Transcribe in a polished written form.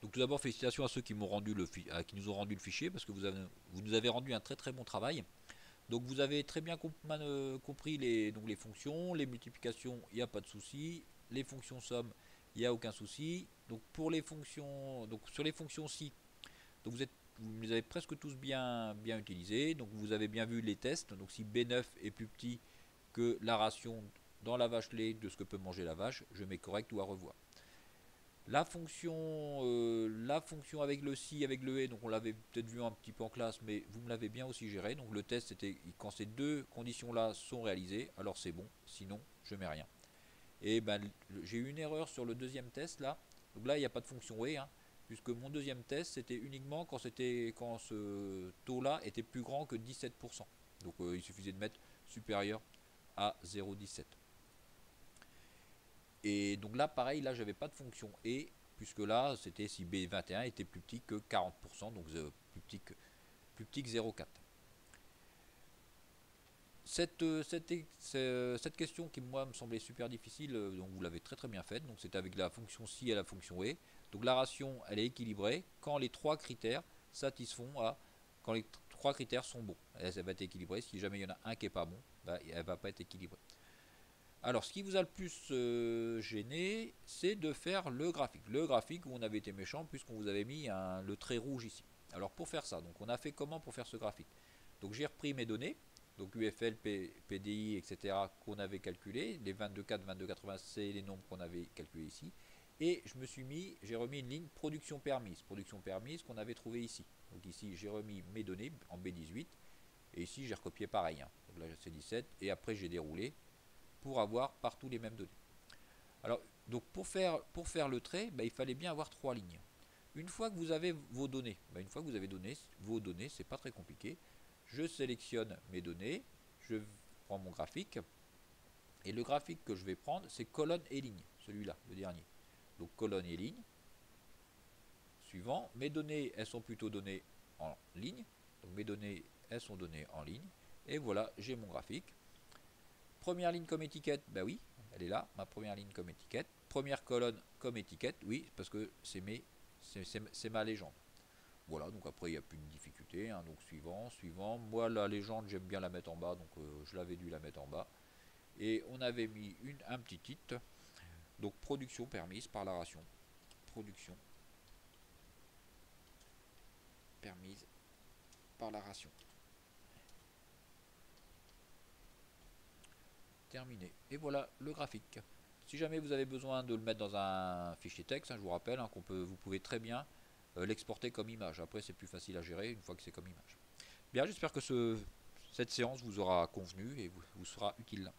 Donc tout d'abord, félicitations à ceux qui m'ont rendu qui nous ont rendu le fichier, parce que vous nous avez rendu un très très bon travail. Donc vous avez très bien compris les fonctions, les multiplications, il n'y a pas de souci, les fonctions somme, il n'y a aucun souci. Donc pour les fonctions, donc sur les fonctions si, donc vous les avez presque tous bien utilisés. Donc vous avez bien vu les tests. Donc si B9 est plus petit que la ration dans la vache lait de ce que peut manger la vache, je mets correct ou à revoir. La fonction avec le si, avec le et, donc on l'avait peut-être vu un petit peu en classe, mais vous me l'avez bien aussi géré. Donc le test c'était quand ces deux conditions-là sont réalisées, alors c'est bon, sinon je mets rien. Et ben j'ai eu une erreur sur le deuxième test là. Donc là il n'y a pas de fonction et, hein, puisque mon deuxième test c'était uniquement quand ce taux-là était plus grand que 17%. Donc il suffisait de mettre supérieur à 0,17. Et donc là, pareil, là, j'avais pas de fonction et, puisque là, c'était si B21 était plus petit que 40%, donc plus petit que 0,4. Cette question qui, moi, me semblait super difficile, donc vous l'avez très très bien faite. Donc c'était avec la fonction si et la fonction et. Donc la ration, elle est équilibrée quand les trois critères satisfont à. Quand les trois critères sont bons. Elle va être équilibrée. Si jamais il y en a un qui n'est pas bon, bah, elle ne va pas être équilibrée. Alors, ce qui vous a le plus gêné, c'est de faire le graphique. Le graphique où on avait été méchant puisqu'on vous avait mis le trait rouge ici. Alors, pour faire ça, donc on a fait comment pour faire ce graphique? Donc, j'ai repris mes données, donc UFL, PDI, etc., qu'on avait calculé, les 22,4, 22,80, c'est les nombres qu'on avait calculés ici. Et j'ai remis une ligne production permise qu'on avait trouvé ici. Donc ici, j'ai remis mes données en B18, et ici, j'ai recopié pareil. Hein. Donc là, c'est 17, et après, j'ai déroulé pour avoir partout les mêmes données. Alors, donc pour faire le trait, il fallait bien avoir trois lignes. Une fois que vous avez vos données, une fois que vous avez donné vos données, c'est pas très compliqué. Je sélectionne mes données, je prends mon graphique, et le graphique que je vais prendre, c'est colonne et ligne, celui-là, le dernier. Donc colonne et ligne. Suivant, mes données, elles sont plutôt données en ligne. Donc mes données, elles sont données en ligne. Et voilà, j'ai mon graphique. Première ligne comme étiquette, bah oui, elle est là, ma première ligne comme étiquette. Première colonne comme étiquette, oui, parce que c'est ma légende. Voilà, donc après il n'y a plus de difficulté. Hein, donc suivant. Moi la légende j'aime bien la mettre en bas, donc je l'avais dû la mettre en bas. Et on avait mis un petit titre, donc production permise par la ration. Production permise par la ration. Terminé. Et voilà le graphique. Si jamais vous avez besoin de le mettre dans un fichier texte, hein, je vous rappelle hein, vous pouvez très bien l'exporter comme image. Après, c'est plus facile à gérer une fois que c'est comme image. Bien, j'espère que cette séance vous aura convenu et vous sera utile.